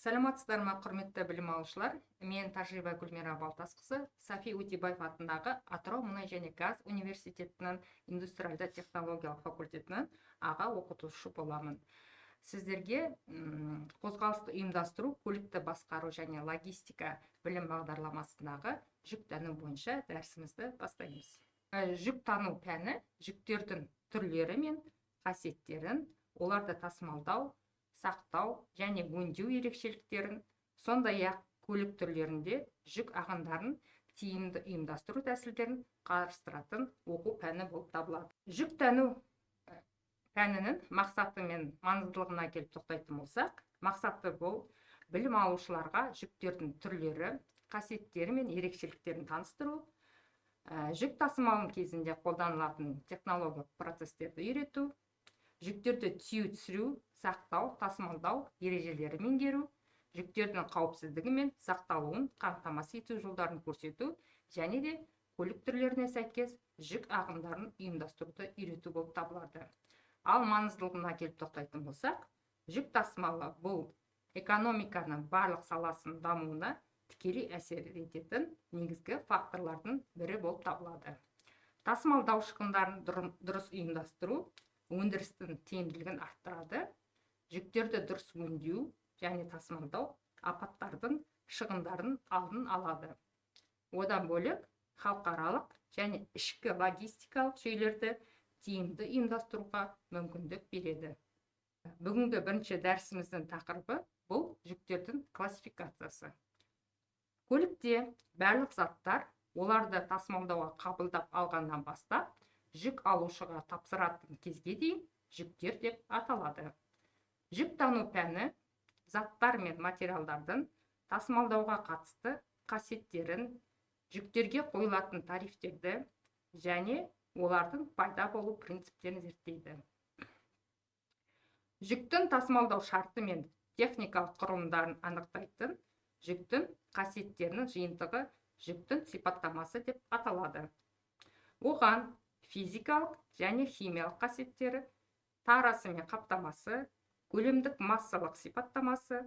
Саламатсыздар ма, құрметті білім алушылар? Мен Тажриба Гүлмира Балтасқызы, Сафи Өтебаев атындағы Атырау мұнай және газ университетінің индустриалды технологиялық факультетінің аға оқытушы боламын. Сіздерге қозғалысты ұйымдастыру, көлікті басқару және логистика білім бағдарламасындағы жүк тану бойынша дәрісімізді бастаймыз. Жүк тану пәні жүктердің түрлері мен қасиеттерін, оларды тасымалдау, сақтау және өңдеу ерекшеліктерін, сондай-ақ көлік түрлерінде жүк ағындарын тиімді ұйымдастыру тәсілдерін қарастыратын оқу пәні болып табылады. Жүк тану пәнінің мақсаты мен маңыздылығына келіп тоқтайтын болсақ, мақсаты бұл білім алушыларға жүктердің түрлері, қасиеттері мен ерекшеліктерін таныстыру, жүк тасымалын кезінде қолданылатын технологиялық процестерді үйрету, жүктерді тиеу, түсіру, сақтау, тасымалдау ережелері меңгеру, жүктердің қауіпсіздігі мен сақталуын қамтамасыз ету жолдарын көрсету және де көлік түрлеріне сәйкес жүк ағындарын ұйымдастыруды үйрету болып табылады. Ал маңыздылығына келіп тоқтайтын болсақ, жүк тасымалы бұл экономиканың барлық саласының дамуына тікелей әсер ететін негізгі факторлардың бірі болып табылады. Тасымалдау шығындарын дұрыс ұйымдастыру өндірістің тиімділігін арттырады, жүктерді дұрыс өңдеу және тасымалдау апаттардың шығындарын алдын алады. Одан бөлек халықаралық және ішкі логистикалық жүйелерді тиімді ұйымдастыруға мүмкіндік береді. Бүгінгі бірінші дәрісіміздің тақырыбы бұл жүктердің классификациясы. Көлікте барлық заттар оларды тасымалдауға қабылдап алғаннан бастап жүк алушыға тапсыратын кезге дейін жүктер деп аталады. Жүк тану пәні заттар мен материалдардың тасымалдауға қатысты қасиеттерін, жүктерге қойылатын тарифтерді және олардың пайда болу принциптерін зерттейді. Жүктің тасымалдау шарты мен техникалық құрылымдарын анықтайтын жүктің қасиеттерінің жиынтығы жүктің сипаттамасы деп аталады. Оған физикалық және химиялық қасиеттері, тарасы мен қаптамасы, көлемдік массалық сипаттамасы,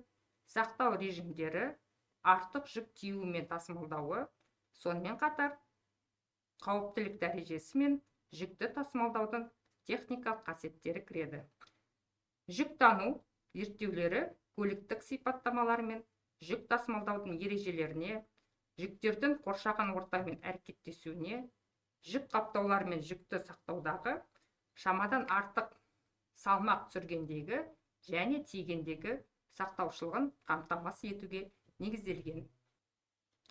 сақтау режимдері, артық жүк тиеу мен тасымалдауы, сонымен қатар қауіптілік дәрежесі мен жүкті тасымалдаудың техникалық қасиеттері кіреді. Жүк тану зерттеулері көліктік сипаттамалар мен жүк тасымалдаудың ережелеріне, жүктердің қоршаған ортамен әрекеттесуіне, жүк қаптаулар мен жүкті сақтаудағы шамадан артық салмақ түсіргендегі және тиегендегі сақтаушылығын қамтамасыз етуге негізделген.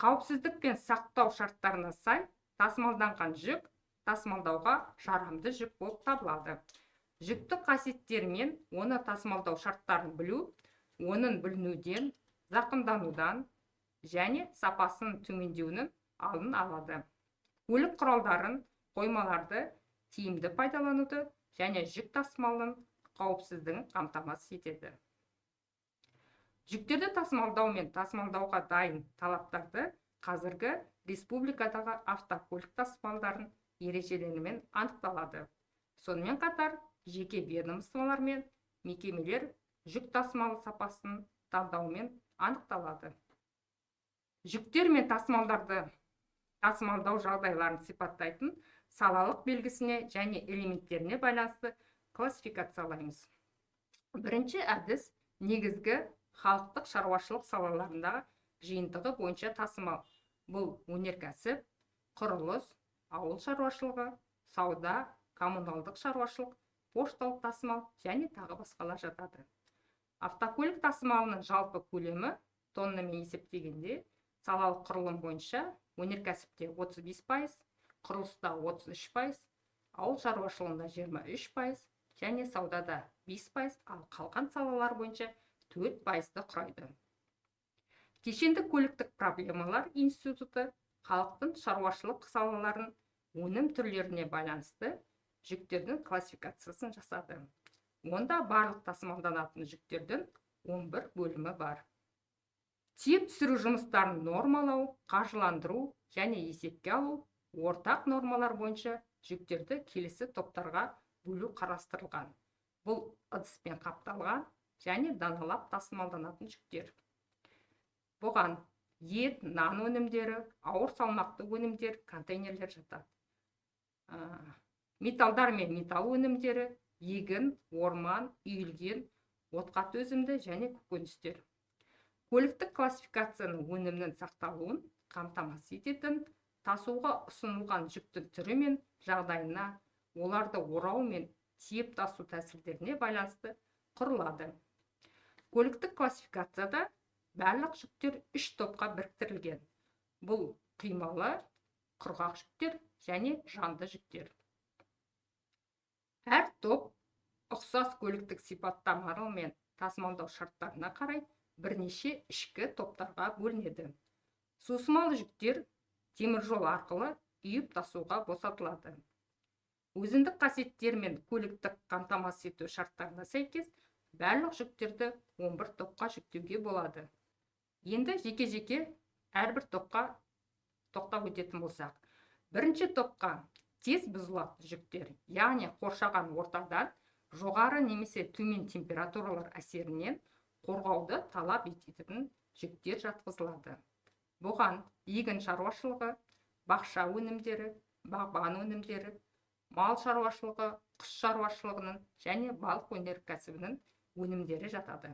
Қауіпсіздік пен сақтау шарттарына сай тасымалданған жүк тасымалдауға жарамды жүк болып табылады. Жүктің қасиеттері мен оны тасымалдау шарттарын білу, оның бүлінуден, зақымданудан және сапасының төмендеуінің алдын алады. Көлік құралдарын, қоймаларды тиімді пайдалануды және жүк тасымалының қауіпсіздігін қамтамасыз етеді. Жүктерді тасымалдау мен тасымалдауға дайын талаптарды қазіргі республикадағы автокөлік тасымалдарын ережелерімен анықталады. Сонымен қатар жеке ведомстволар мен мекемелер жүк тасымалы сапасын таңдаумен анықталады. Жүктер мен тасымалдарды тасымалдау жағдайларын сипаттайтын салалық белгісіне және элементтеріне байланысты классификациялаймыз. Бірінші әдіс негізгі халықтық шаруашылық салаларындағы жиынтығы бойынша тасымал. Бұл өнеркәсіп, құрылыс, ауыл шаруашылығы, сауда, коммуналдық шаруашылық, пошталық тасымал және тағы басқалар жатады. Автокөлік тасымалының жалпы көлемі тоннамен есептегенде салалық құрылым бойынша өнеркәсіпте 35%, құрылыста 33%, ауыл шаруашылығында 23% және саудада 5%, ал қалған салалар бойынша 4%-ды құрайды. Кешенді көліктік проблемалар институты халықтың шаруашылық салаларын өнім түрлеріне байланысты жүктердің классификациясын жасады. Онда барлық тасымалданатын жүктердің 11 бөлімі бар. Тиеп түсіру жұмыстарын нормалау, қаржыландыру және есепке алу ортақ нормалар бойынша жүктерді келесі топтарға бөлу қарастырылған. Бұл ыдыспен қапталған және даналап тасымалданатын жүктер. Бұған ет, нан өнімдері, ауыр салмақты өнімдер, контейнерлер жатады. Металдар мен металл өнімдері, егін, орман, үйілген, отқа төзімді және көкөністер. Көліктік классификацияның өнімнің сақталуын қамтамасыз ететін, тасуға ұсынылған жүктің түрі мен жағдайына, оларды орау мен тиеп тасу тәсілдеріне байланысты құрылады. Көліктік классификацияда барлық жүктер 3 топқа біріктірілген. Бұл қималы, құрғақ жүктер және жанды жүктер. Әр топ ұқсас көліктік сипаттамалары мен тасымалдау шарттарына қарай бірнеше ішкі топтарға бөлінеді. Сусымалы жүктер теміржол арқылы үйіп тасуға босатылады. Өзіндік қасиеттер мен көліктік қамтамасыз ету шарттарына сәйкес барлық жүктерді 11 топқа жүктеуге болады. Енді жеке-жеке әрбір топқа тоқтап өтетін болсақ, бірінші топқа тез бұзылатын жүктер, яғни қоршаған ортадан жоғары немесе төмен температуралар әсерінен қорғауды талап ететін жүктер жатқызылады. Бұған егін шаруашылығы, бақша өнімдері, бағбан өнімдері, мал шаруашылығы, құс шаруашылығының және балық өнеркәсібінің өнімдері жатады.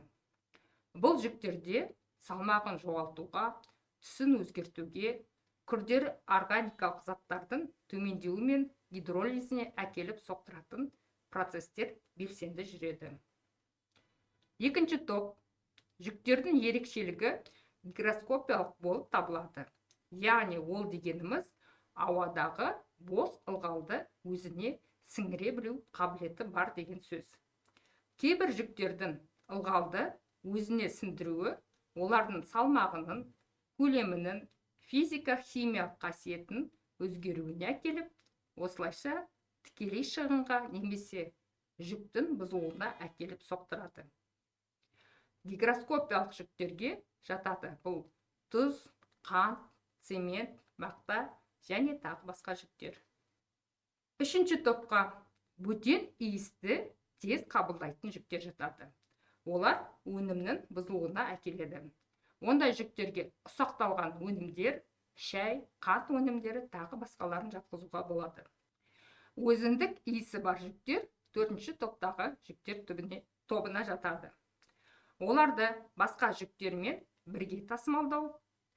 Бұл жүктерде салмағын жоғалтуға, түсін өзгертуге, күрделі органикалық заттардың төмендеуі мен гидролизіне әкеліп соқтыратын процестер белсенді жүреді. Екінші топ жүктердің ерекшелігі гигроскопиялық болып табылады. Яғни ол дегеніміз ауадағы бос ылғалды өзіне сіңіре білу қабілеті бар деген сөз. Кейбір жүктердің ылғалды өзіне сіңдіруі олардың салмағының, көлемінің, физика-химиялық қасиетін өзгеруіне әкеліп, осылайша тікелей шығынға немесе жүктің бұзылуына әкеліп соқтырады. Гигроскопиялық жүктерге жатады бұл тұз, қант, цемент, мақта және тағы басқа жүктер. Үшінші топқа бөтен иісті тез қабылдайтын жүктер жатады. Олар өнімнің бұзылуына әкеледі. Ондай жүктерге ұсақталған өнімдер, шай, қант өнімдері тағы басқаларын жатқызуға болады. Өзіндік иісі бар жүктер төртінші топтағы жүктер тобына жатады. Оларды басқа жүктермен бірге тасымалдау,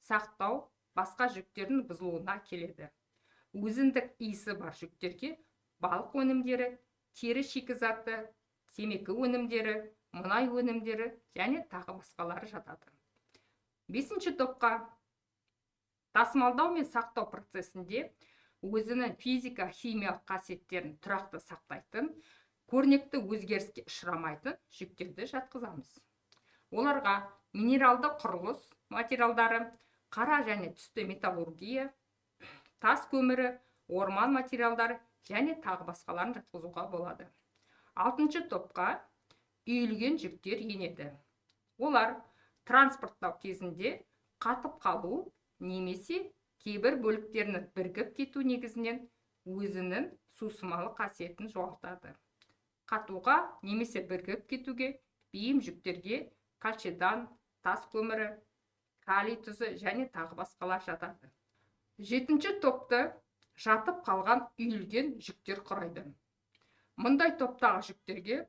сақтау, басқа жүктердің бұзылуына келеді. Өзіндік иісі бар жүктерге балық өнімдері, тері шикізаты, темекі өнімдері, мұнай өнімдері және тағы басқалары жатады. Бесінші топқа тасымалдау мен сақтау процесінде өзінің физика-химиялық қасиеттерін тұрақты сақтайтын, көрнекті өзгеріске ұшырамайтын жүктерді жатқызамыз. Оларға минералды құрылыс материалдары, қара және түсті металлургия, тас көмірі, орман материалдары және тағы басқаларын жатқызуға болады. Алтыншы топқа үйілген жүктер енеді. Олар транспорттау кезінде қатып қалу немесе кейбір бөліктерінің бірігіп кету негізінен өзінің сусымалы қасиетін жоғалтады. Қатуға немесе бірігіп кетуге бейім жүктерге кальцийдан, тас көмірі, калий тұзы және тағы басқалар жатады. Жетінші топты жатып қалған үйілген жүктер құрайды. Мұндай топтағы жүктерге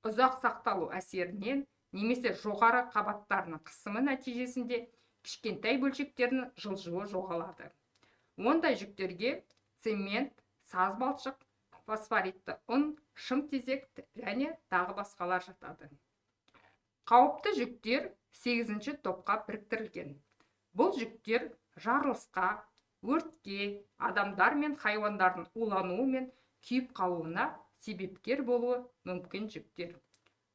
ұзақ сақталу әсерінен немесе жоғары қабаттарының қысымы нәтижесінде кішкентай бөлшектерінің жылжуы жоғалады. Ондай жүктерге цемент, саз балшық, фосфоритті ұн, шым тезек және тағы басқалар жатады. Қауіпті жүктер 8-ші топқа біріктірілген. Бұл жүктер жарылысқа, өртке, адамдар мен хайуандардың улануы мен күйіп қалуына себепкер болуы мүмкін жүктер.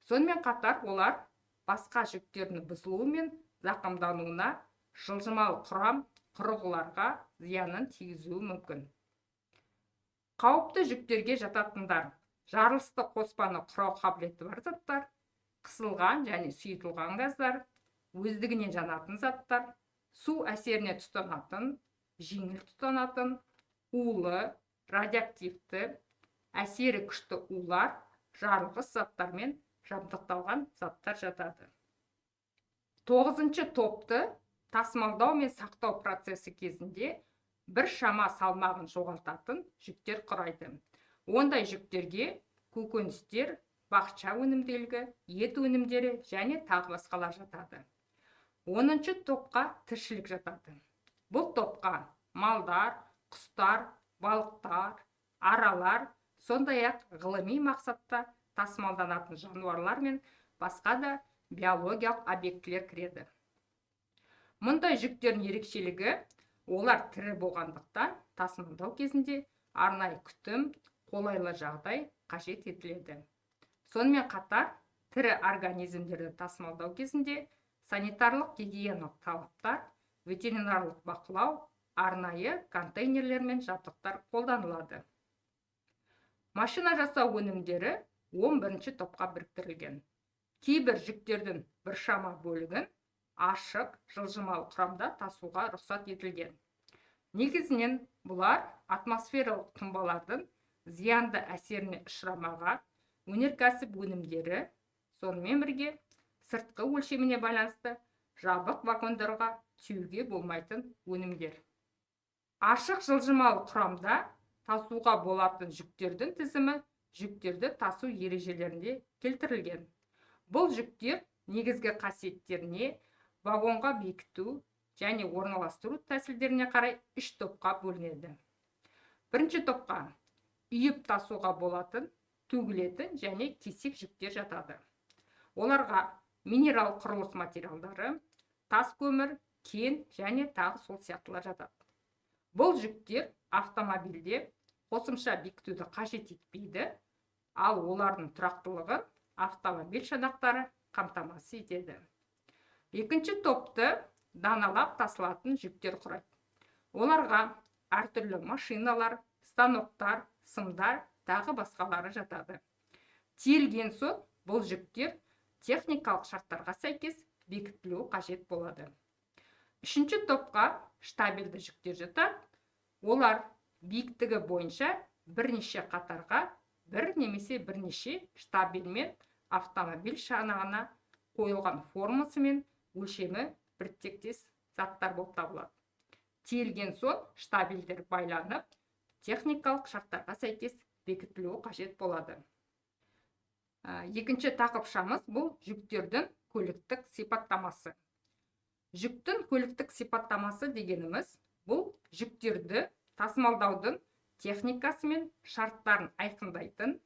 Сонымен қатар олар басқа жүктердің бұзылуы мен зақымдануына, жылжымалы құрам, құрылғыларға зиянын тигізуі мүмкін. Қауіпті жүктерге жататындар жарылысты қоспаны құрау қабілеті бар заттар, қысылған және сұйытылған газдар, өздігінен жанатын заттар, су әсеріне тұтанатын, жеңіл тұтанатын, улы, радиоактивті, әсері күшті улар, жарылғыш заттармен жабдықталған заттар жатады. 9-ші топты тасымалдау мен сақтау процесі кезінде бір шама салмағын жоғалтатын жүктер құрайды. Ондай жүктерге көкөністер, бақша өнімділігі, ет өнімдері және тағы басқалар жатады. 10-шы топқа тіршілік жатады. Бұл топқа малдар, құстар, балықтар, аралар, сондай-ақ ғылыми мақсатта тасымалданатын жануарлар мен басқа да биологиялық объектілер кіреді. Мұндай жүктердің ерекшелігі, олар тірі болғандықтан тасымалдау кезінде арнайы күтім, қолайлы жағдай қажет етіледі. Сонымен қатар, тірі организмдерді тасымалдау кезінде санитарлық гигиеналық талаптар, ветеринарлық бақылау, арнайы контейнерлер мен жабдықтар қолданылады. Машина жасау өнімдері 11-ші топқа біріктірілген. Кейбір жүктердің біршама бөлігін ашық, жылжымалы құрамда тасуға рұқсат етілген. Негізінен бұлар атмосфералық тұнбалардың зиянды әсеріне ұшырамаған өнеркәсіп өнімдері, сонымен бірге сыртқы өлшеміне байланысты жабық вагондарға тиеуге болмайтын өнімдер. Ашық жылжымалы құрамда тасуға болатын жүктердің тізімі жүктерді тасу ережелерінде келтірілген. Бұл жүктер негізгі қасиеттеріне, вагонға бекіту және орналастыру тәсілдеріне қарай 3 топқа бөлінеді. Бірінші топқа үйіп тасуға болатын, төгілетін және кесек жүктер жатады. Оларға минерал құрылыс материалдары, тас көмір, кен және тағы сол сияқтылар жатады. Бұл жүктер автомобильде қосымша бекітуді қажет етпейді, ал олардың тұрақтылығын автомобиль шанақтары қамтамасыз етеді. Екінші топты даналап тасылатын жүктер құрайды. Оларға әртүрлі машиналар, станоктар, сымдар, тағы басқалары жатады. Тиелген соң бұл жүктер техникалық шарттарға сәйкес бекітілуі қажет болады. Үшінші топқа штабельді жүктер жатады. Олар биіктігі бойынша бірнеше қатарға бір немесе бірнеше штабельмен автомобиль шанағына қойылған формасы мен өлшемі біртектес заттар болып табылады. Тиелген соң штабельдер байланып, техникалық шарттарға сәйкес бекітілуі қажет болады. Екінші тақырыпшамыз бұл жүктердің көліктік сипаттамасы. Жүктің көліктік сипаттамасы дегеніміз бұл жүктерді тасымалдаудың техникасы мен шарттарын айқындайтын,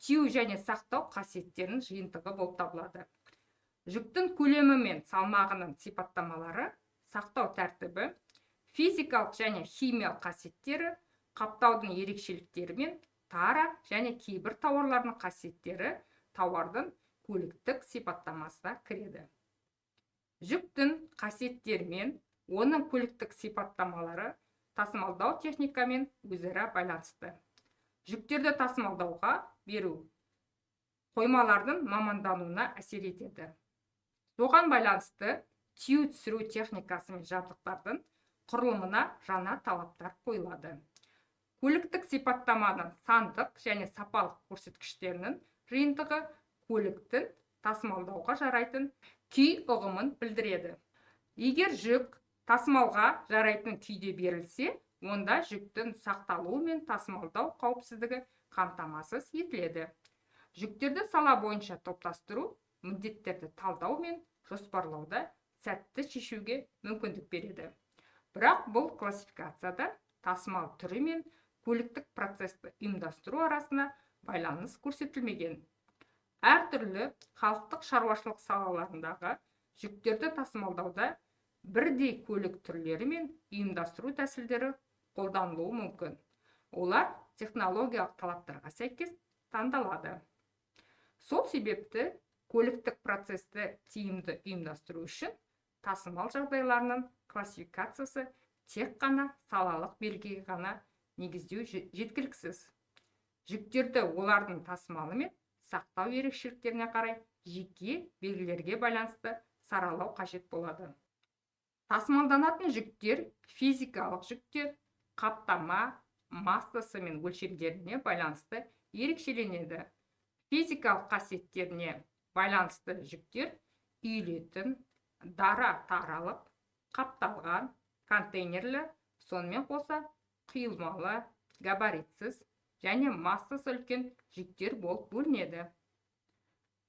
тиеу және сақтау қасиеттерінің жиынтығы болып табылады. Жүктің көлемі мен салмағының сипаттамалары, сақтау тәртібі, физикалық және химиялық қасиеттері, қаптаудың ерекшеліктері мен тара және кейбір тауарлардың қасиеттері тауардың көліктік сипаттамасына кіреді. Жүктің қасиеттері мен оның көліктік сипаттамалары тасымалдау техникамен өзара байланысты. Жүктерді тасымалдауға беру қоймалардың мамандануына әсер етеді. Соған байланысты тиеу түсіру техникасы мен жабдықтардың құрылымына жаңа талаптар қойылады. Көліктік сипаттаманың сандық және сапалық көрсеткіштерінің жиынтығы көліктің тасымалдауға жарайтын күй ұғымын білдіреді. Егер жүк тасымалға жарайтын күйде берілсе, онда жүктің сақталуы мен тасымалдау қауіпсіздігі қамтамасыз етіледі. Жүктерді сала бойынша топтастыру міндеттерді талдау мен жоспарлауда сәтті шешуге мүмкіндік береді. Бірақ бұл классификацияда тасымал түрі мен көліктік процесті ұйымдастыру арасында байланыс көрсетілмеген. Әртүрлі халықтық шаруашылық салаларындағы жүктерді тасымалдауда бірдей көлік түрлері мен ұйымдастыру тәсілдері қолданылуы мүмкін. Олар технологиялық талаптарға сәйкес таңдалады. Сол себепті көліктік процесті тиімді ұйымдастыру үшін тасымал жағдайларының классификациясы тек қана салалық белгіге ғана негіздеу жеткіліксіз. Жүктерді олардың тасымалы мен сақтау ерекшеліктеріне қарай жеке белгілерге байланысты саралау қажет болады. Тасымалданатын жүктер физикалық жүктер, қаптама, массасы мен өлшемдеріне байланысты ерекшеленеді. Физикалық қасиеттеріне байланысты жүктер үйілетін, дара таралып, қапталған, контейнерлі, сонымен қоса құйылмалы, габаритсіз және массасы үлкен жүктер болып бөлінеді.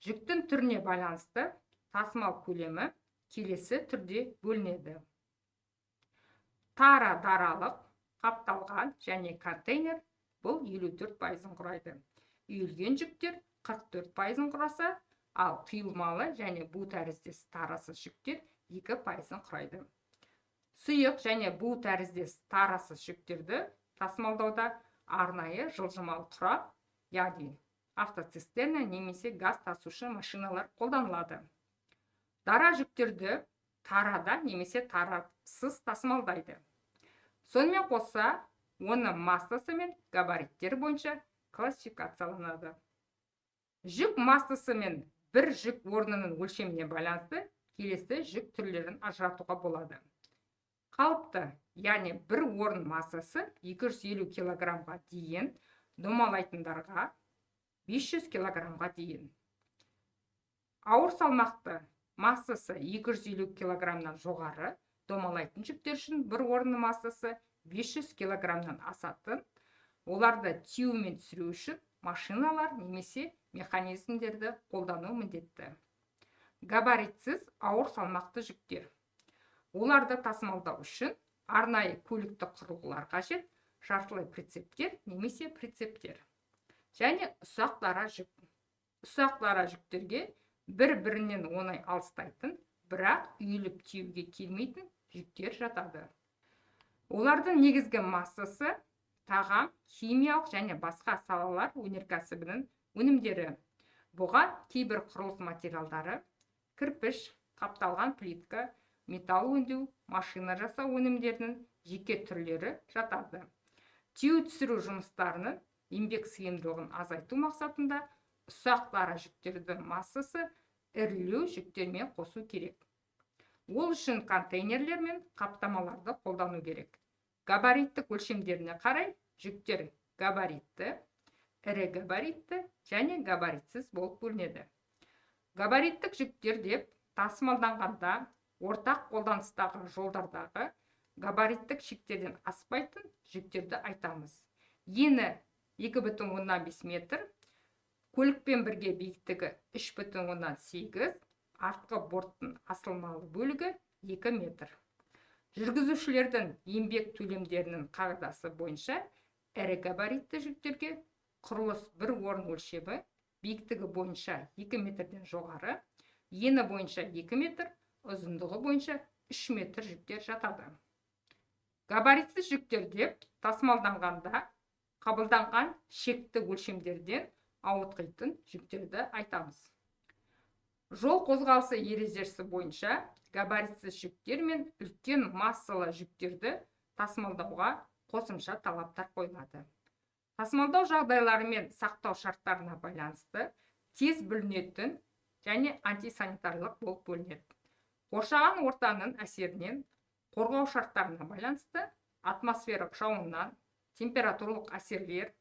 Жүктің түріне байланысты тасымал көлемі келесі түрде бөлінеді. Тара даралық, қапталған және контейнер бұл 54% құрайды. Үйілген жүктер 44% құраса, ал құйылмалы және бу тәріздес тарасыз жүктер 2% құрайды. Сұйық және бу тәріздес тарасыз жүктерді тасымалдауда арнайы жылжымалы құрал, яғни автоцистерна немесе газ тасушы машиналар қолданылады. Дара жүктерді тарада немесе тарасыз тасымалдайды. Сонымен қоса, оны массасы мен габариттері бойынша классификацияланады. Жүк массасы мен бір жүк орнының өлшеміне байланысты келесі жүк түрлерін ажыратуға болады. Қалыпты, яғни бір орын массасы 250 килограммға дейін, домалайтындарға 500 килограммға дейін. Ауыр салмақты массасы 250 килограммнан жоғары, домалайтын жүктер үшін бір орын массасы 500 килограммнан асатын, оларды тиеу мен түсіру үшін машиналар немесе механизмдерді қолдану міндетті. Габаритсіз ауыр салмақты жүктер. Оларды тасымалдау үшін арнайы көлікті құрылғылар қажет, жартылай прицептер немесе прицептер. Және ұсақ дара жүк. Ұсақ дара жүктерге бір-бірінен оңай алыстайтын, бірақ үйіліп тиеуге келмейтін жүктер жатады. Олардың негізгі массасы тағам, химиялық және басқа салалар өнеркәсібінің өнімдері. Бұған кейбір құрылыс материалдары, кірпіш, қапталған плитка, металл өңдеу, машина жасау өнімдерінің жеке түрлері жатады. Тиеу түсіру жұмыстарының еңбек сыйымдылығын азайту мақсатында ұсақ дара жүктерді массасы ірілеу жүктермен қосу керек. Ол үшін контейнерлер мен қаптамаларды қолдану керек. Габариттік өлшемдеріне қарай жүктер габаритті, ірі габаритті және габаритсіз болып бөлінеді. Габариттік жүктер деп тасымалданғанда ортақ қолданыстағы жолдардағы габариттік шектерден аспайтын жүктерді айтамыз. Ені 2,5 метр, көлікпен бірге биіктігі 3,8, артқы борттың асылмалы бөлігі 2 метр. Жүргізушілердің еңбек төлемдерінің қағидасы бойынша ірі габаритті жүктерге құрылыс бір орын өлшемі биіктігі бойынша 2 метрден жоғары, ені бойынша 2 метр, ұзындығы бойынша 3 метр жүктер жатады. Габаритсіз жүктер деп тасымалданғанда қабылданған шекті өлшемдерден ауытқитын жүктерді айтамыз. Жол қозғалысы ережесі бойынша габаритсіз жүктер мен үлкен массалы жүктерді тасымалдауға қосымша талаптар қойылады. Тасымалдау жағдайлары мен сақтау шарттарына байланысты тез бүлінетін және антисанитарлық болып бөлінеді. Қоршаған ортаның әсерінен қорғау шарттарына байланысты атмосфералық жауыннан, температуралық әсерлер,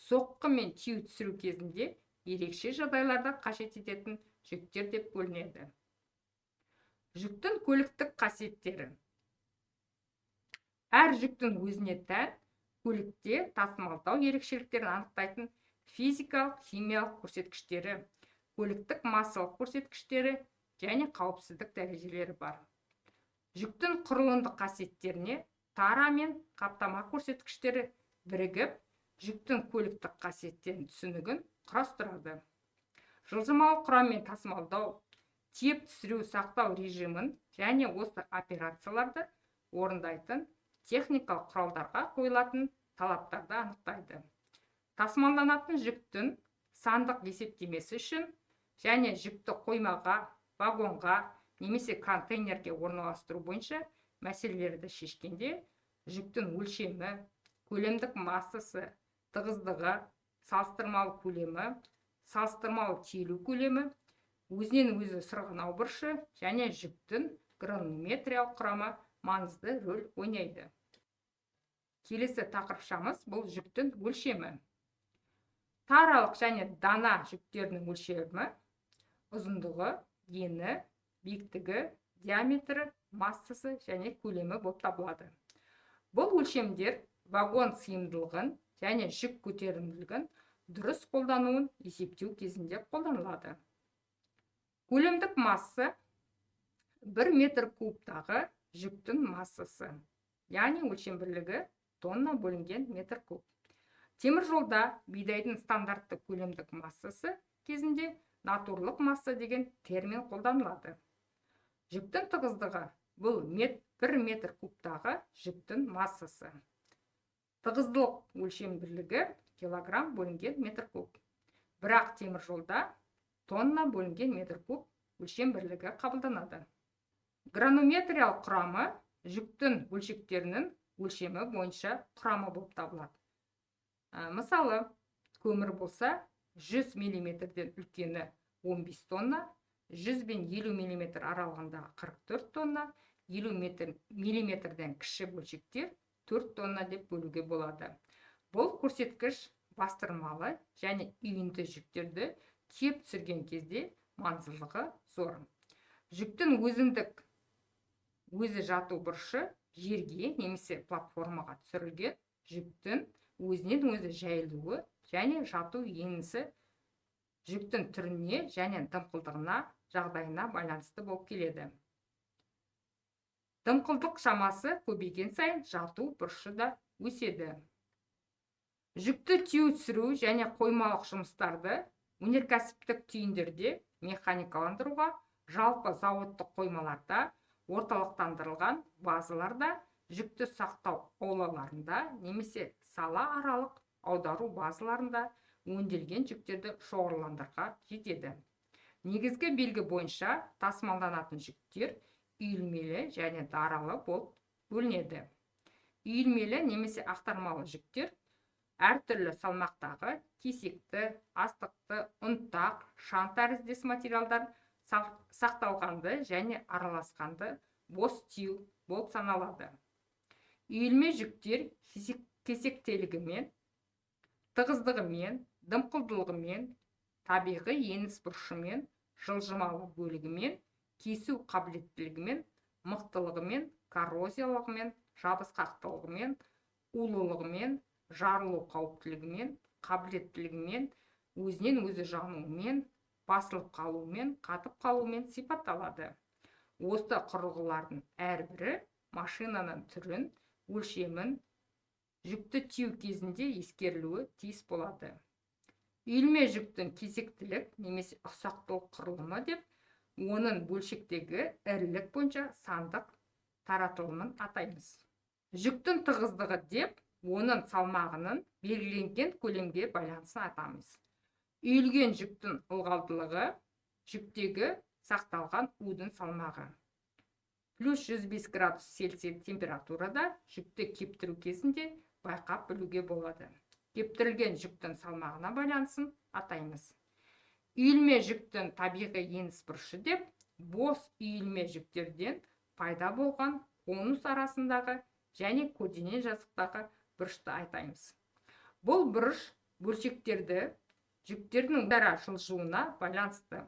соққы мен тиеу түсіру кезінде ерекше жағдайларда қажет ететін жүктер деп бөлінеді. Жүктің көліктік қасиеттері. Әр жүктің өзіне тән көлікте тасымалдау ерекшеліктерін анықтайтын физикалық, химиялық көрсеткіштері, көліктік массалық көрсеткіштері және қауіпсіздік дәрежелері бар. Жүктің құрылымдық қасиеттеріне тара мен қаптама көрсеткіштері бірігіп, жүктің көліктік қасиеттерін түсінігін құрастырады. Жылжымалы құраммен тасымалдау, тиеп түсіру сақтау режимін және осы операцияларды орындайтын техникалық құралдарға қойылатын талаптарды анықтайды. Тасымалданатын жүктің сандық есептемесі үшін және жүкті қоймаға, вагонға немесе контейнерге орналастыру бойынша мәселелерді шешкенде жүктің өлшемі, көлемдік массасы, тығыздығы, салыстырмалы көлемі, салыстырмалы тиелу көлемі, өзінен өзі сырғанау бұрышы және жүктің гранулометриялық құрамы маңызды рөл ойнайды. Келесі тақырыпшамыз бұл жүктің өлшемі. Таралық және дана жүктерінің өлшемі ұзындығы, ені, биіктігі, диаметрі массасы және көлемі болып табылады. Бұл өлшемдер вагон сыйымдылығын және жүк көтерімділігін дұрыс қолдануын есептеу кезінде қолданылады. Көлемдік масса 1 метр кубтағы жүктің массасы, яғни өлшем бірлігі тонна бөлінген метр куб. Темір жолда бидайдың стандартты көлемдік массасы кезінде натурлық масса деген термин қолданылады. Жүктің тығыздығы бұл 1 метр кубтағы жүктің массасы. Тығыздылық өлшем бірлігі килограмм бөлінген метр куб. Бірақ темір жолда тонна бөлінген метр куб өлшем бірлігі қабылданады. Гранометриялық құрамы жүктің бөлшектерінің өлшемі бойынша құрамы болып табылады. Мысалы, көмір болса 100 мм-ден үлкені 15 тонна, 100 бен 50 мм аралығындағы 44 тонна, 50 мм-ден кіші бөлшектер 4 тонна деп бөлуге болады. Бұл көрсеткіш бастырмалы және үйінді жүктерді кеп түсірген кезде маңыздылығы зор. Жүктің өзі жату бұрышы жерге немесе платформаға түсірілген жүктің өзінен өзі жайылуы және жату енісі жүктің түріне және дымқылдығына жағдайына байланысты болып келеді. Дымқылдық шамасы көбейген сайын жату бұрышы да өседі. Жүкті тиеу түсіру және қоймалық жұмыстарды өнеркәсіптік түйіндерде механикаландыруға жалпы зауыттық қоймаларда, орталықтандырылған базаларда, жүкті сақтау аулаларында немесе сала аралық аудару базаларында өңделген жүктерді шоғырландыруға жетеді. Негізгі белгі бойынша тасымалданатын жүктер үйілмелі және даралы болып бөлінеді. Үйілмелі немесе ақтармалы жүктер әртүрлі салмақтағы кесекті, астықты, ұнтақ, шаң тәріздес материалдар сақталғанды және араласқанды бос тиеу болып саналады. Үйілме жүктер кесектелігімен, тығыздығымен, дымқылдылығымен, табиғи еніс бұрышымен, жылжымалы бөлігімен, кесу қабілеттілігімен, мықтылығымен, коррозиялығымен, жабысқақтылығымен, улылығымен, жарылу қауіптілігімен, қабілеттілігімен, өзінен өзі жануымен, басылып қалуымен, қатып қалуымен сипатталады. Осы құрылғылардың әрбірі машинаның түрін, өлшемін, жүкті тиеу кезінде ескерілуі тиіс болады. Үйілме жүктің кесектілік немесе ұсақтылық құрылымы деп, оның бөлшектегі ірілік бойынша сандық таратылымын атаймыз. Жүктің тығыздығы деп, оның салмағының белгіленген көлемге байланысын атаймыз. Үйілген жүктің ылғалдылығы жүктегі сақталған удың салмағы. Плюс 105 градус Цельсий температурада жүкті кептіру кезінде байқап білуге болады. Кептірілген жүктің салмағына байланысын атаймыз. Үйілме жүктің табиғи еніс бұрышы деп, бос үйілме жүктерден пайда болған конус арасындағы және көлденең жазықтағы бұрышты айтаймыз. Бұл бұрыш бөлшектерді жүктердің өзара жылжуына байланысты.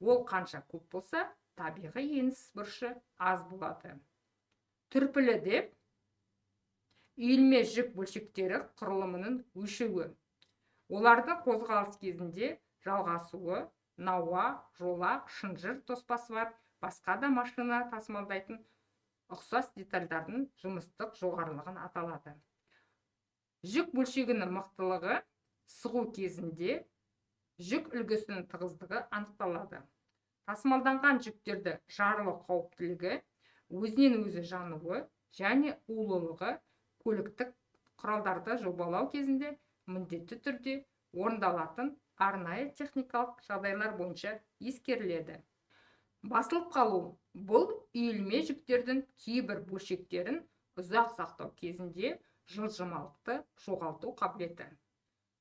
Ол қанша көп болса, табиғи еніс бұрышы аз болады. Түрпілі деп, үйілме жүк бөлшектері құрылымының өшуі. Олардың қозғалыс кезінде жалғасуы, науа, жолақ, шынжыр тоспасы бар, басқа да машина тасымалдайтын ұқсас детальдардың жұмыстық жоғарылығын аталады. Жүк бөлшегінің мықтылығы сығу кезінде жүк үлгісінің тығыздығы анықталады. Тасымалданған жүктерді жарылу қауіптілігі, өзінен өзі жануы және улылығы көліктік құралдарды жобалау кезінде міндетті түрде орындалатын арнайы техникалық жағдайлар бойынша ескеріледі. Басылып қалу бұл үйілме жүктердің кейбір бөлшектерін ұзақ сақтау кезінде жылжымалықты жоғалту қабілеті.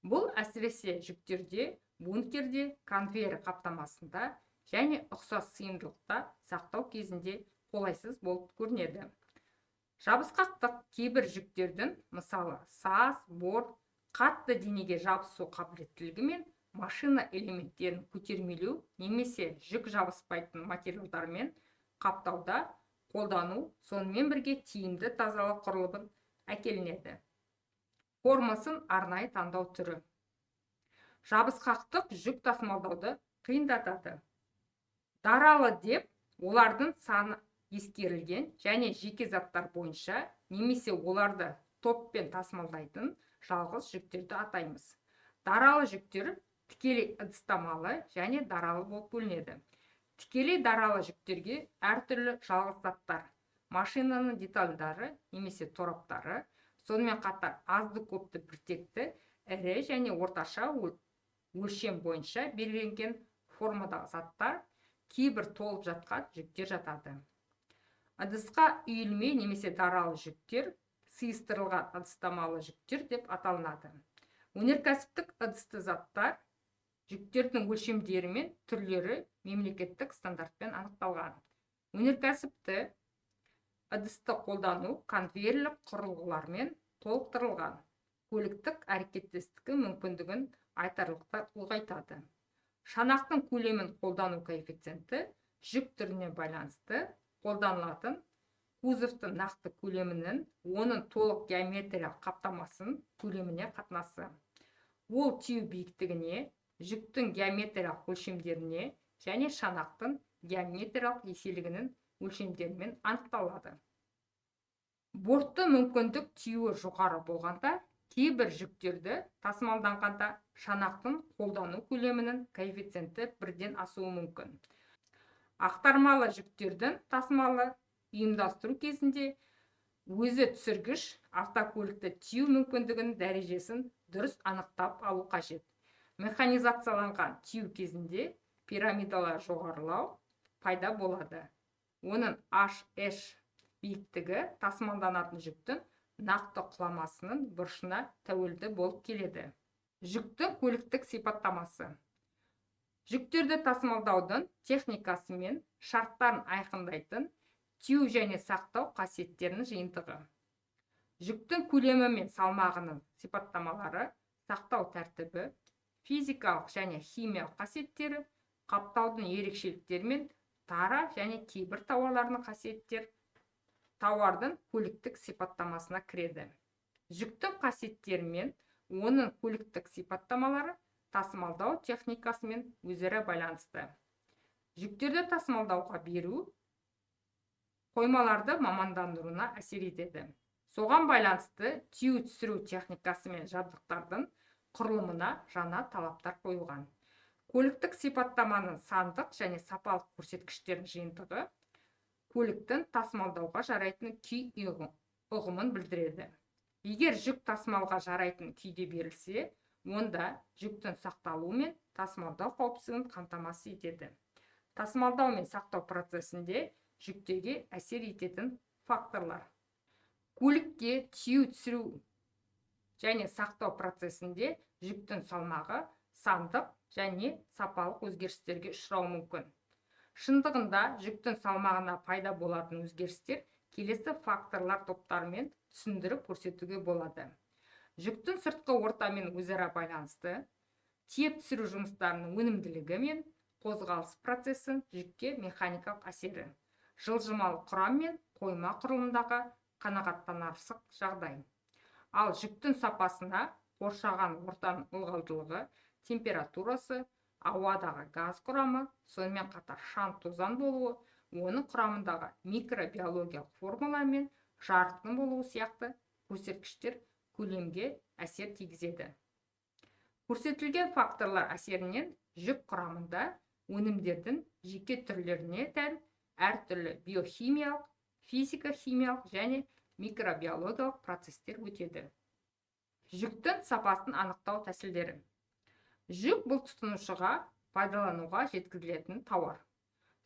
Бұл әсіресе жүктерде, бункерде, конвейер қаптамасында және ұқсас сыйымдылықта сақтау кезінде қолайсыз болып көрінеді. Жабысқақтық кейбір жүктердің, мысалы саз, борт, қатты денеге жабысу қабілеттілігі мен машина элементтерін көтермелеу немесе жүк жабыспайтын материалдармен қаптауда қолдану сонымен бірге тиімді тазалық құрылымын әкелінеді. Формасын арнайы таңдау түрі. Жабысқақтық жүк тасымалдауды қиындатады. Даралы деп олардың саны ескерілген және жеке заттар бойынша немесе оларды топпен тасымалдайтын жалғыз жүктерді атаймыз. Даралы жүктер тікелей ыдыстамалы және даралы болып бөлінеді. Тікелей даралы жүктерге әртүрлі жалғыз заттар, машинаның детальдары немесе тораптары, сонымен қатар азды көпті біртекті, ірі және орташа өлшем бойынша белгіленген формадағы заттар, кейбір толып жатқан жүктер жатады. Ыдысқа үйілме немесе даралы жүктер сыйыстырылған ыдыстамалы жүктер деп аталынады. Өнеркәсіптік ыдысты заттар жүктердің өлшемдері мен түрлері мемлекеттік стандартпен анықталған. Өнеркәсіпті ыдысты қолдану конвейерлік құрылғылармен толықтырылған. Көліктік әрекеттестігі мүмкіндігін айтарлықтай ұлғайтады. Шанақтың көлемін қолдану коэффициенті жүк түріне байланысты қолданылатын кузовтың нақты көлемінің оның толық геометриялық қаптамасын көлеміне қатынасы. Ол тиеу биіктігіне, жүктің геометриялық өлшемдеріне және шанақтың геометриялық еселігінің өлшемдерімен анықталады. Бортты мүмкіндік тиеуі жоғары болғанда, кейбір жүктерді тасымалданғанда шанақтың қолдану көлемінің коэффициенті бірден асуы мүмкін. Ақтармалы жүктердің тасымалы ұйымдастыру кезінде өзі түсіргіш автокөлікті тиеу мүмкіндігінің дәрежесін дұрыс анықтап алу қажет. Механизацияланған тиеу кезінде пирамидалар жоғарылау пайда болады. Оның HH биіктігі тасымалданатын жүктің нақты құламасының бұрышына тәуелді болып келеді. Жүктің көліктік сипаттамасы. Жүктерді тасымалдаудың техникасы мен шарттарын айқындайтын тиеу және сақтау қасиеттерінің жиынтығы. Жүктің көлемі мен салмағының сипаттамалары, сақтау тәртібі, физикалық және химиялық қасиеттері, қаптаудың ерекшеліктері мен тара және кейбір тауарлардың қасиеттері тауардың көліктік сипаттамасына кіреді. Жүктің қасиеттері мен оның көліктік сипаттамалары тасымалдау техникасымен өзара байланысты. Жүктерді тасымалдауға беру қоймаларды мамандандыруына әсер етеді. Соған байланысты тиеу түсіру техникасы мен жабдықтардың құрылымына жаңа талаптар қойылған. Көліктік сипаттаманың сандық және сапалық көрсеткіштерінің жиынтығы көліктің тасымалдауға жарайтын күй ұғымын білдіреді. Егер жүк тасымалға жарайтын күйде берілсе, онда жүктің сақталуы мен тасымалдау қауіпсіздігін қамтамасыз етеді. Тасымалдау мен сақтау процесінде жүктеге әсер ететін факторлар. Көлікке тиеу түсіру және сақтау процесінде жүктің салмағы сандық және сапалық өзгерістерге ұшырауы мүмкін. Шындығында жүктің салмағына пайда болатын өзгерістер келесі факторлар топтарымен түсіндіріп көрсетуге болады. Жүктің сыртқы ортамен өзара байланысты, тиеп түсіру жұмыстарының өнімділігі мен қозғалыс процесін жүкке механикалық әсері, жылжымалы құрам мен қойма құрылымдағы қанағаттанарлық жағдай. Ал жүктің сапасына қоршаған ортаның ылғалдылығы, температурасы, ауадағы газ құрамы, сонымен қатар шаң тозаң болуы, оның құрамындағы микробиологиялық формалар мен жарықтың болуы сияқты көрсеткіштер көлемге әсер тигізеді. Көрсетілген факторлар әсерінен жүк құрамында өнімдердің жеке түрлеріне тән әртүрлі биохимиялық, физика-химиялық және микробиологиялық процестер өтеді. Жүктің сапасын анықтау тәсілдері. Жүк бұл тұтынушыға пайдалануға жеткізілетін тауар.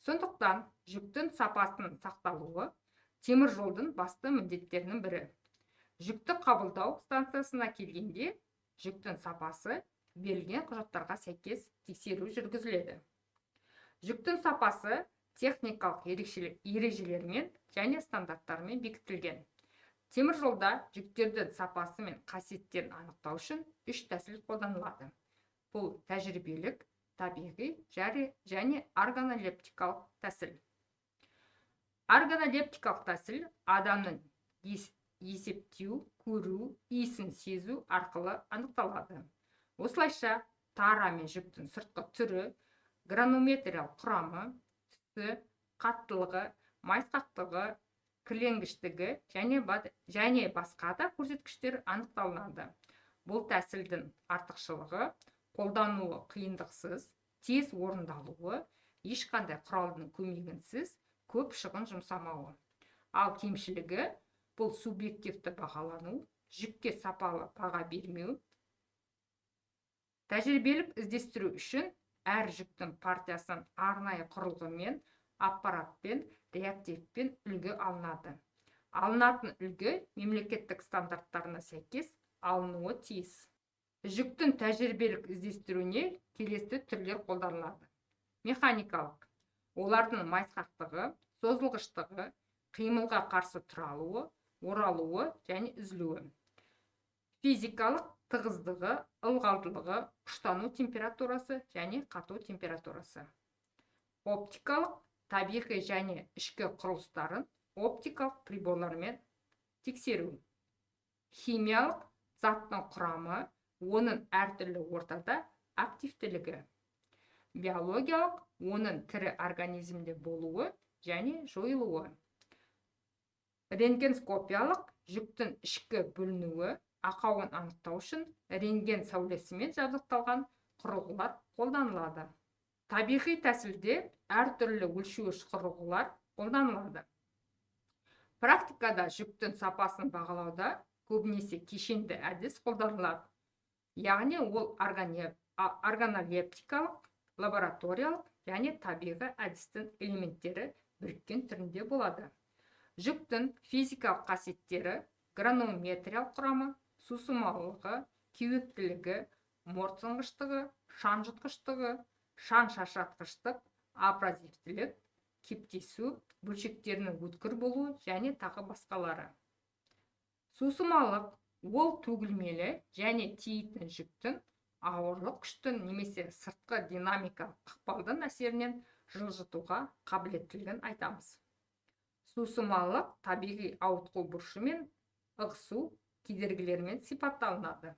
Сондықтан жүктің сапасының сақталуы темір жолдың басты міндеттерінің бірі. Жүкті қабылдау станциясына келгенде жүктің сапасы берілген құжаттарға сәйкес тексеру жүргізіледі. Жүктің сапасы техникалық ережелермен және стандарттармен бекітілген. Темір жолда жүктердің сапасы мен қасиеттерін анықтау үшін 3 тәсіл қолданылады. Бұл тәжірибелік, табиғи және органолептикалық тәсіл. Органолептикалық тәсіл адамның есептеу, көру, иісін сезу арқылы анықталады. Осылайша тара мен жүктің сыртқы түрі, гранометриялық құрамы, түсі, қаттылығы, майысқақтығы, кірленгіштігі және басқа да көрсеткіштер анықталынады. Бұл тәсілдің артықшылығы қолдануы қиындықсыз, тез орындалуы, ешқандай құралдың көмегінсіз көп шығын жұмсамауы. Ал кемшілігі бұл субъективті бағалану, жүкке сапалы баға бермеу. Тәжірибелік іздестіру үшін әр жүктің партиясын арнайы құрылғымен, аппаратпен, реактивпен үлгі алынады. Алынатын үлгі мемлекеттік стандарттарына сәйкес алынуы тиіс. Жүктің тәжірибелік іздестіруіне келесі түрлер қолданылады. Механикалық. Олардың майысқақтығы, созылғыштығы, қимылға қарсы тұра алуы, оралуы және үзілуі. Физикалық тығыздығы, ылғалдылығы, ұштану температурасы және қату температурасы. Оптикалық, табиғи және ішкі құрылыстарын оптикалық приборлармен тексеру. Химиялық, заттың құрамы, оның әртүрлі ортада активтілігі. Биологиялық, оның тірі организмде болуы және жойылуы. Рентгенскопиялық, жүктің ішкі бөлінуі, ақауын анықтау үшін рентген сәулесімен жабдықталған құрылғылар қолданылады. Табиғи тәсілде әртүрлі өлшеуіш құрылғылар қолданылады. Практикада жүктің сапасын бағалауда көбінесе кешенді әдіс қолданылады. Яғни ол органолептикалық, лабораториялық және табиғи әдістің элементтері біріккен түрінде болады. Жүктің физикалық қасиеттері, гранометриялық құрамы, сусымалылығы, кеуектілігі, морт сынғыштығы, шаң жұтқыштығы, шаң шашыратқыштық, абразивтілік, кептесу, бөлшектерінің өткір болуы және тағы басқалары. Сусымалық ол төгілмелі және тиейтін жүктің ауырлық күштің немесе сыртқы динамикалық ықпалдың әсерінен жылжытуға қабілеттілігін айтамыз. Сусымалық табиғи ауытқу бұрышымен ығысу кедергілермен сипатталынады.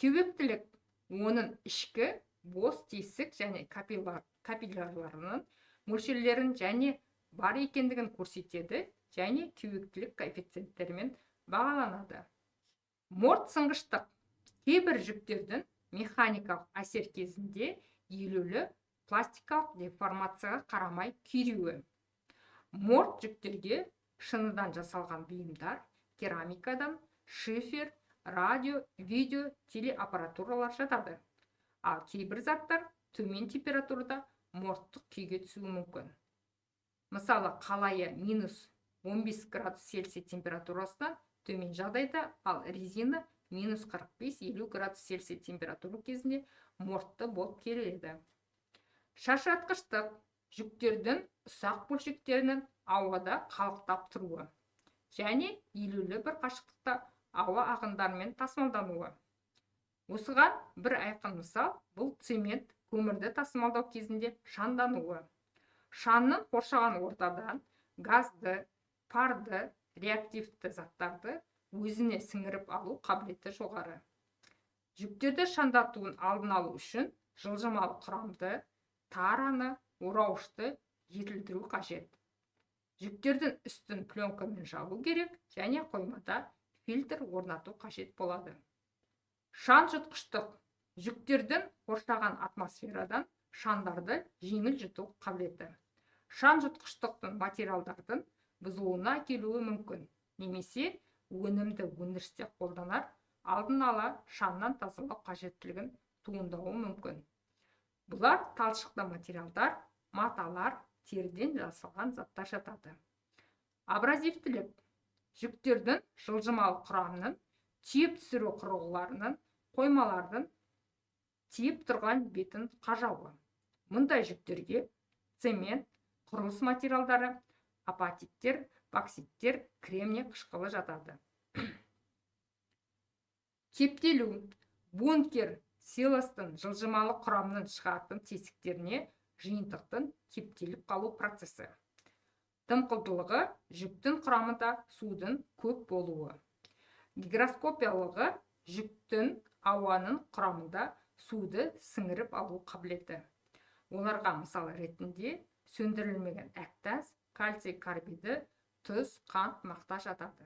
Кеуектілік оның ішкі бос тесік және капиллярларының мөлшерлерін және бар екендігін көрсетеді және кеуектілік коэффициенттерімен бағаланады. Морт сынғыштық кейбір жүктердің механикалық әсер кезінде елеулі пластикалық деформацияға қарамай күйреуі. Морт жүктерге шыныдан жасалған бұйымдар, керамикадан, шифер, радио, видео, телеаппаратуралар жатады. Ал кейбір заттар төмен температурада морттық күйге түсуі мүмкін. Мысалы, қалайы -15 градус Цельсий температурасынан төмен жағдайда, ал резина -45-50 градус Цельсий температура кезінде мортты болып келеді. Шашыратқыштық жүктердің ұсақ бөлшектерінің ауада қалықтап тұруы және елеулі бір қашықтықта ауа ағындарымен тасымалдануы. Осыған бір айқын мысал бұл цемент көмірді тасымалдау кезінде шаңдануы. Шаңның қоршаған ортадан газды, парды, реактивті заттарды өзіне сіңіріп алу қабілеті жоғары. Жүктерді шаңдатуын алдын алу үшін жылжымалы құрамды, тараны, орауышты жетілдіру қажет. Жүктердің үстін пленкамен жабу керек және қоймада фильтр орнату қажет болады. Шаң жұтқыштық жүктердің қоршаған атмосферадан шаңдарды жеңіл жұту қабілеті. Шаң жұтқыштықтың материалдардың бұзылуына әкелуі мүмкін, немесе өнімді өндірісте қолданар алдын ала шаңнан тазалау қажеттілігін туындауы мүмкін. Бұлар талшықты материалдар, маталар, теріден жасалған заттар жатады. Абразивтілік жүктердің жылжымалы құрамының, түйіп түсіру құрылғыларының, қоймалардың тиіп тұрған бетін қажауы. Мұндай жүктерге цемент, құрылыс материалдары, апатиттер, бокситтер, кремний қышқылы жатады. Кептелу бункер силостың жылжымалы құрамның шығатын тесіктеріне жиынтықтың кептеліп қалу процесі. Дымқылдылығы жүктің құрамында судың көп болуы. Гигроскопиялығы жүктің ауаның құрамында суды сіңіріп алу қабілеті. Оларға мысал ретінде сөндірілмеген әктас, кальций карбиді, тұз, қант, мақта жатады.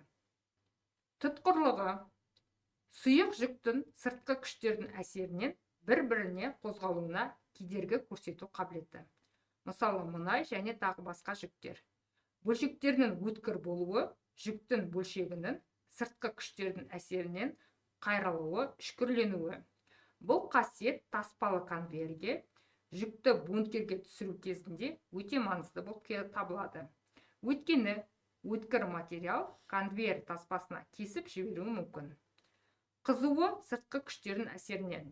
Тұтқырлығы сұйық жүктің сыртқы күштердің әсерінен бір-біріне қозғалуына кедергі көрсету қабілеті. Мысалы, мұнай және тағы басқа жүктер. Бөлшектердің өткір болуы жүктің бөлшегінің сыртқы күштердің әсерінен қайралуы, үшкірленуі. Бұл қасиет таспалы конвейерге жүкті бункерге түсіру кезінде өте маңызды болып табылады. Өйткені өткір материал конвейер таспасына кесіп жіберуі мүмкін. Қызуы сыртқы күштердің әсерінен.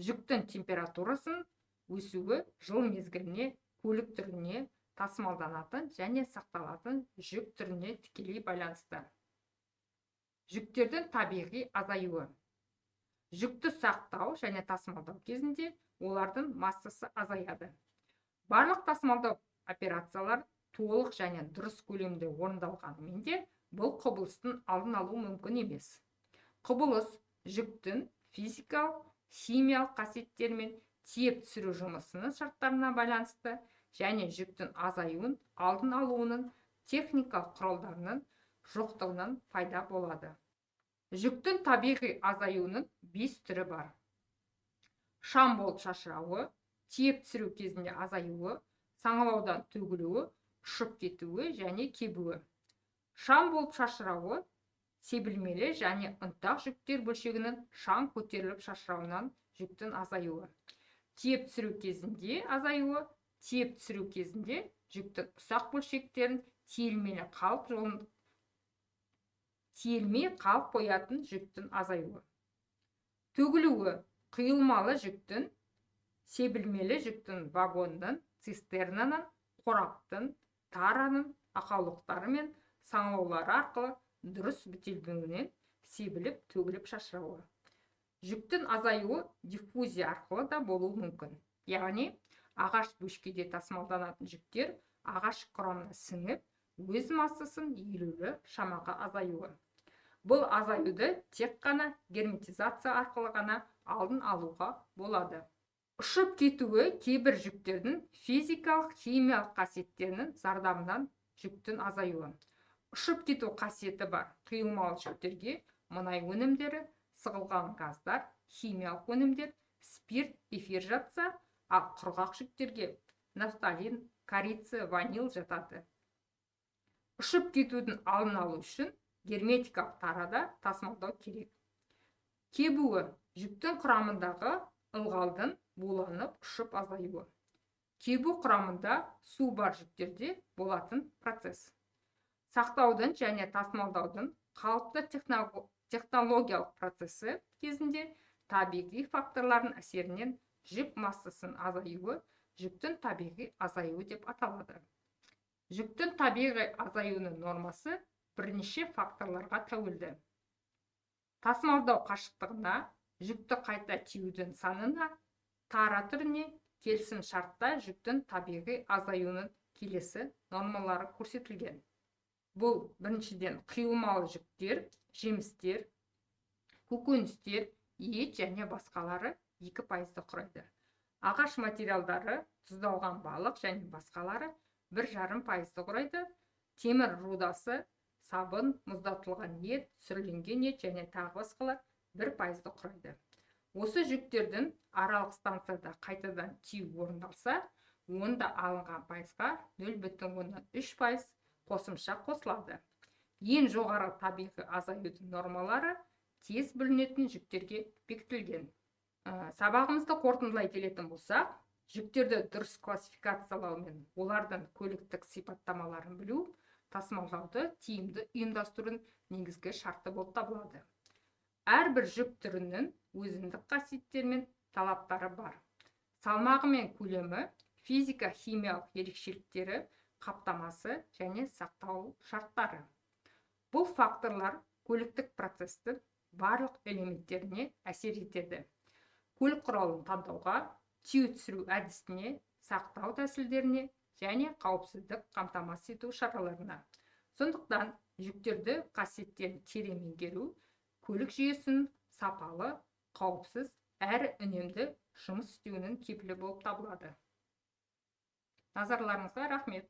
Жүктің температурасын өсуі жыл мезгіліне, көлік түріне, тасымалданатын және сақталатын жүк түріне тікелей байланысты. Жүктердің табиғи азаюы. Жүкті сақтау және тасымалдау кезінде олардың массасы азаяды. Барлық тасымалдау операциялар толық және дұрыс көлемде орындалғанымен де бұл құбылыстың алдын алу мүмкін емес. Құбылыс жүктің физикалық, химиялық қасиеттерімен тиеп түсіру жұмысының шарттарына байланысты және жүктің азаюын алдын алуының техникалық құралдарының жоқтығынан пайда болады. Жүктің табиғи азаюының 5 түрі бар. Шам болып шашырауы, тиеп түсіру кезінде азаюы, саңылаудан төгілуі, ұшып кетуі және кебуі. Шам болып шашырауы себілмелі және ұнтақ жүктер бөлшегінің шаң көтеріліп шашырауынан жүктің азаюы. Тиеп түсіру кезінде азаюы, тиеп түсіру кезінде жүктің ұсақ бөлшектерін тиелмей қалып қоятын жүктің азаюы. Төгілуі құйылмалы жүктің, себілмелі жүктің вагонның, цистернаның, қораптың, тараның, ақаулықтары мен саңылаулары арқылы дұрыс бітелмеуінен себіліп, төгіліп шашырауы. Жүктің азаюы диффузия арқылы да болуы мүмкін. Яғни, ағаш бөшкеде тасымалданатын жүктер ағаш құрамына сіңіп, өз массасын елеулі шамаға азаюы. Бұл азаюды тек қана герметизация арқылы ғана алдын алуға болады. Ұшып кетуі кейбір жүктердің физикалық, химиялық қасиеттерінің зардабынан жүктің азаюы. Ұшып кету қасиеті бар құйылмалы жүктерге мұнай өнімдері, сығылған газдар, химиялық өнімдер, спирт, эфир жатса, ал құрғақ жүктерге нафталин, корица, ванил жатады. Ұшып кетудің алдын алу үшін герметикалық тарада тасымалдау керек. Кебуі жүктің құрамындағы ылғалдың буланып ұшып азаюы. Кебу құрамында су бар жүктерде болатын процесс. Сақтаудың және тасымалдаудың қалыпты технологиялық процесі кезінде табиғи факторлардың әсерінен жүк массасының азаюы жүктің табиғи азаюы деп аталады. Жүктің табиғи азаюының нормасы бірнеше факторларға тәуелді. Тасымалдау қашықтығына, жүкті қайта тиеудің санына, тара түріне, келісім шартта жүктің табиғи азаюының келесі нормалары көрсетілген. Бұл біріншіден құйылмалы жүктер, жемістер, көкөністер, ет және басқалары 2% құрайды. Ағаш материалдары, тұздалған балық және басқалары 1,5% құрайды. Темір рудасы, сабын, мұздатылған ет, сүрленген ет және тағы басқалар 1% құрайды. Осы жүктердің аралық станцияда қайтадан тиеу орындалса, онда алынған пайызға 0,3% қосымша қосылады. Ең жоғары табиғи азаюдың нормалары тез бүлінетін жүктерге бекітілген. Сабағымызды қорытындылай келетін болсақ, жүктерді дұрыс классификациялау мен олардың көліктік сипаттамаларын білу тасымалдауды тиімді ұйымдастырудың негізгі шарты болып табылады. Әрбір жүк түрінің өзіндік қасиеттері мен талаптары бар. Салмағы мен көлемі, физика-химиялық ерекшеліктері, қаптамасы және сақтау шарттары. Бұл факторлар көліктік процестің барлық элементтеріне әсер етеді. Көлік құралын таңдауға, тиеу түсіру әдісіне, сақтау тәсілдеріне және қауіпсіздік қамтамасыз ету шараларына. Сондықтан жүктерді қасиеттерін терең меңгеру көлік жүйесін сапалы, қауіпсіз әрі үнемді жұмыс істеуінің кепілі болып табылады. Назарларыңызға рахмет.